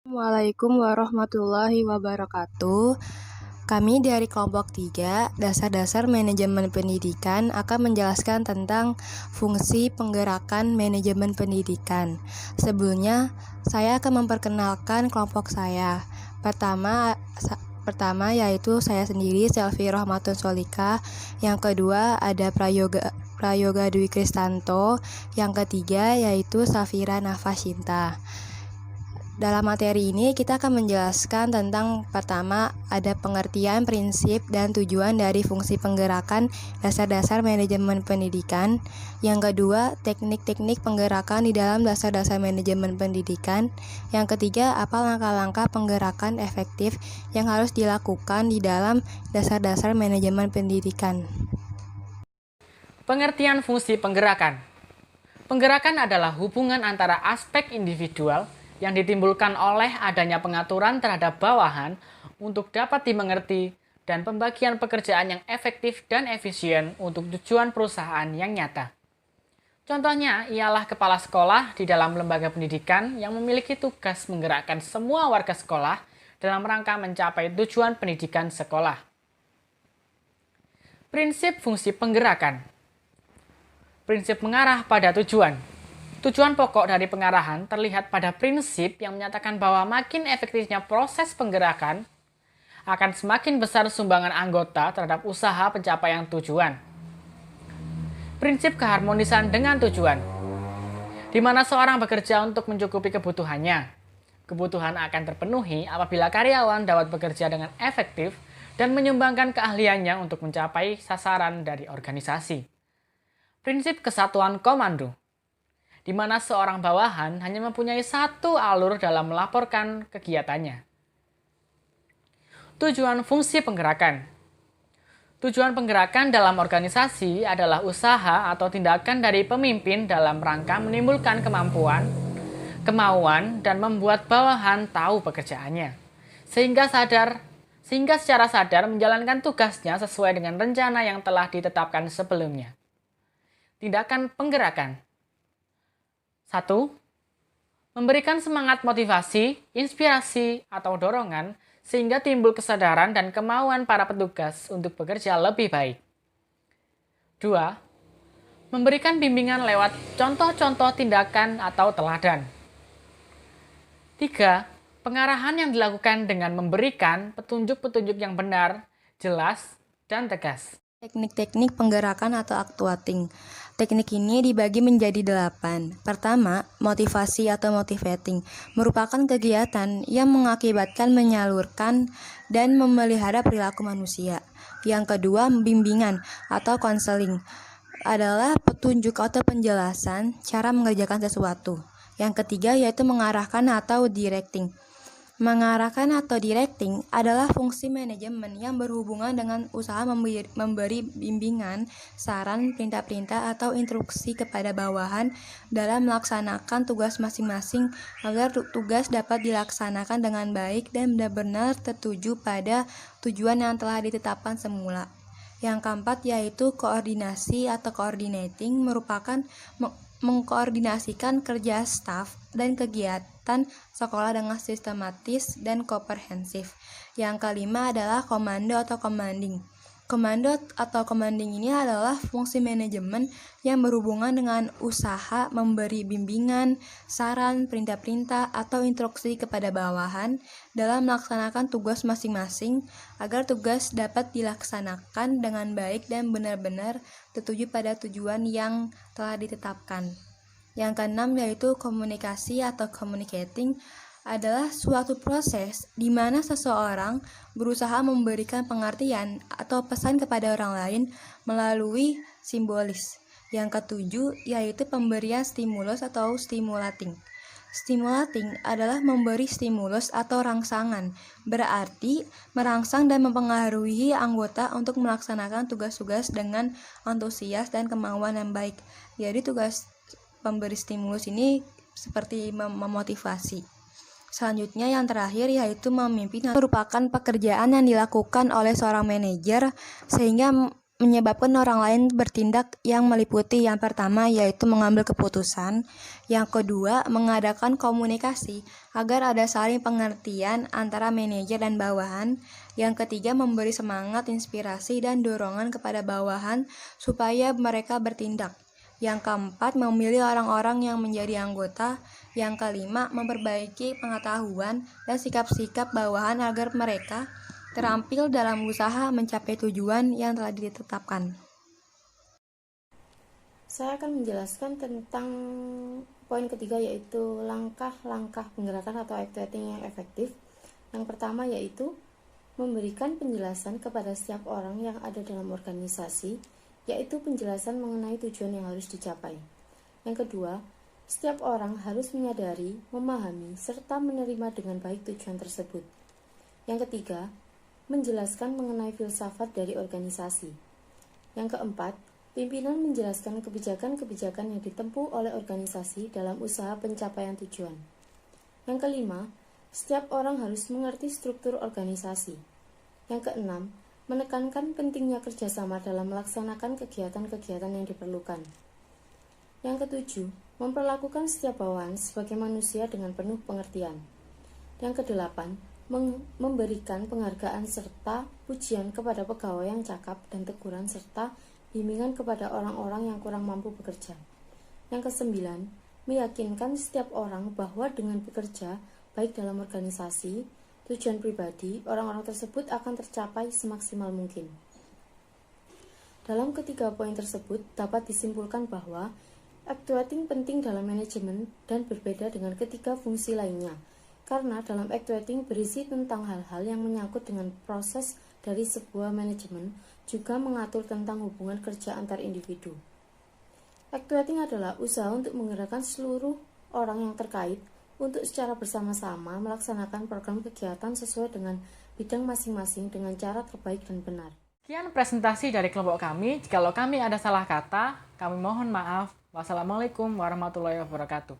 Assalamualaikum warahmatullahi wabarakatuh. Kami dari kelompok 3, Dasar-dasar Manajemen Pendidikan akan menjelaskan tentang fungsi penggerakan manajemen pendidikan. Sebelumnya, saya akan memperkenalkan kelompok saya. Pertama yaitu saya sendiri, Selvi Rohmatun Solika. Yang kedua ada Prayoga Dwi Kristanto. Yang ketiga yaitu Safira Nafashinta. Dalam materi ini kita akan menjelaskan tentang pertama ada pengertian, prinsip, dan tujuan dari fungsi penggerakan dasar-dasar manajemen pendidikan. Yang kedua, teknik-teknik penggerakan di dalam dasar-dasar manajemen pendidikan. Yang ketiga, apa langkah-langkah penggerakan efektif yang harus dilakukan di dalam dasar-dasar manajemen pendidikan. Pengertian fungsi penggerakan. Penggerakan adalah hubungan antara aspek individual yang ditimbulkan oleh adanya pengaturan terhadap bawahan untuk dapat dimengerti dan pembagian pekerjaan yang efektif dan efisien untuk tujuan perusahaan yang nyata. Contohnya ialah kepala sekolah di dalam lembaga pendidikan yang memiliki tugas menggerakkan semua warga sekolah dalam rangka mencapai tujuan pendidikan sekolah. Prinsip fungsi penggerakan. Prinsip mengarah pada tujuan. Tujuan pokok dari pengarahan terlihat pada prinsip yang menyatakan bahwa makin efektifnya proses penggerakan, akan semakin besar sumbangan anggota terhadap usaha pencapaian tujuan. Prinsip keharmonisan dengan tujuan, di mana seorang bekerja untuk mencukupi kebutuhannya. Kebutuhan akan terpenuhi apabila karyawan dapat bekerja dengan efektif dan menyumbangkan keahliannya untuk mencapai sasaran dari organisasi. Prinsip kesatuan komando, di mana seorang bawahan hanya mempunyai satu alur dalam melaporkan kegiatannya. Tujuan fungsi penggerakan. Tujuan penggerakan dalam organisasi adalah usaha atau tindakan dari pemimpin dalam rangka menimbulkan kemampuan, kemauan, dan membuat bawahan tahu pekerjaannya, sehingga secara sadar menjalankan tugasnya sesuai dengan rencana yang telah ditetapkan sebelumnya. Tindakan penggerakan. 1. Memberikan semangat motivasi, inspirasi, atau dorongan sehingga timbul kesadaran dan kemauan para petugas untuk bekerja lebih baik. 2. Memberikan bimbingan lewat contoh-contoh tindakan atau teladan. 3. Pengarahan yang dilakukan dengan memberikan petunjuk-petunjuk yang benar, jelas, dan tegas. Teknik-teknik penggerakan atau actuating. Teknik ini dibagi menjadi 8. Pertama, motivasi atau motivating merupakan kegiatan yang mengakibatkan menyalurkan dan memelihara perilaku manusia. Yang kedua, bimbingan atau counseling adalah petunjuk atau penjelasan cara mengerjakan sesuatu. Yang ketiga yaitu mengarahkan atau directing. Mengarahkan atau directing adalah fungsi manajemen yang berhubungan dengan usaha memberi bimbingan, saran, perintah-perintah, atau instruksi kepada bawahan dalam melaksanakan tugas masing-masing agar tugas dapat dilaksanakan dengan baik dan benar-benar tertuju pada tujuan yang telah ditetapkan semula. Yang keempat yaitu koordinasi atau coordinating merupakan mengkoordinasikan kerja staf dan kegiatan sekolah dengan sistematis dan komprehensif. Yang kelima adalah komando atau commanding. Komando atau commanding ini adalah fungsi manajemen yang berhubungan dengan usaha memberi bimbingan, saran, perintah-perintah, atau instruksi kepada bawahan dalam melaksanakan tugas masing-masing agar tugas dapat dilaksanakan dengan baik dan benar-benar tertuju pada tujuan yang telah ditetapkan. Yang keenam yaitu komunikasi atau communicating adalah suatu proses di mana seseorang berusaha memberikan pengertian atau pesan kepada orang lain melalui simbolis. Yang ketujuh yaitu pemberian stimulus atau stimulating. Stimulating adalah memberi stimulus atau rangsangan, berarti merangsang dan mempengaruhi anggota untuk melaksanakan tugas-tugas dengan antusias dan kemauan yang baik. Jadi tugas pemberi stimulus ini seperti memotivasi. Selanjutnya yang terakhir yaitu memimpin, merupakan pekerjaan yang dilakukan oleh seorang manajer sehingga menyebabkan orang lain bertindak yang meliputi yang pertama yaitu mengambil keputusan, yang kedua mengadakan komunikasi agar ada saling pengertian antara manajer dan bawahan, yang ketiga memberi semangat, inspirasi, dan dorongan kepada bawahan supaya mereka bertindak, yang keempat memilih orang-orang yang menjadi anggota, yang kelima memperbaiki pengetahuan dan sikap-sikap bawahan agar mereka terampil dalam usaha mencapai tujuan yang telah ditetapkan. Saya akan menjelaskan tentang poin ketiga, yaitu langkah-langkah penggerakan atau activating yang efektif. Yang pertama yaitu memberikan penjelasan kepada setiap orang yang ada dalam organisasi, yaitu penjelasan mengenai tujuan yang harus dicapai. Yang kedua, setiap orang harus menyadari, memahami, serta menerima dengan baik tujuan tersebut. Yang ketiga, menjelaskan mengenai filsafat dari organisasi. Yang keempat, pimpinan menjelaskan kebijakan-kebijakan yang ditempuh oleh organisasi dalam usaha pencapaian tujuan. Yang kelima, setiap orang harus mengerti struktur organisasi. Yang keenam, menekankan pentingnya kerjasama dalam melaksanakan kegiatan-kegiatan yang diperlukan. Yang ketujuh, memperlakukan setiap bawahan sebagai manusia dengan penuh pengertian. Yang kedelapan, memberikan penghargaan serta pujian kepada pegawai yang cakap dan teguran serta bimbingan kepada orang-orang yang kurang mampu bekerja. Yang kesembilan, meyakinkan setiap orang bahwa dengan bekerja baik dalam organisasi, tujuan pribadi, orang-orang tersebut akan tercapai semaksimal mungkin. Dalam ketiga poin tersebut dapat disimpulkan bahwa actuating penting dalam manajemen dan berbeda dengan ketiga fungsi lainnya. Karena dalam actuating berisi tentang hal-hal yang menyangkut dengan proses dari sebuah manajemen, juga mengatur tentang hubungan kerja antar individu. Actuating adalah usaha untuk menggerakkan seluruh orang yang terkait untuk secara bersama-sama melaksanakan program kegiatan sesuai dengan bidang masing-masing dengan cara terbaik dan benar. Sekian presentasi dari kelompok kami. Jikalau kami ada salah kata, kami mohon maaf. Wassalamualaikum warahmatullahi wabarakatuh.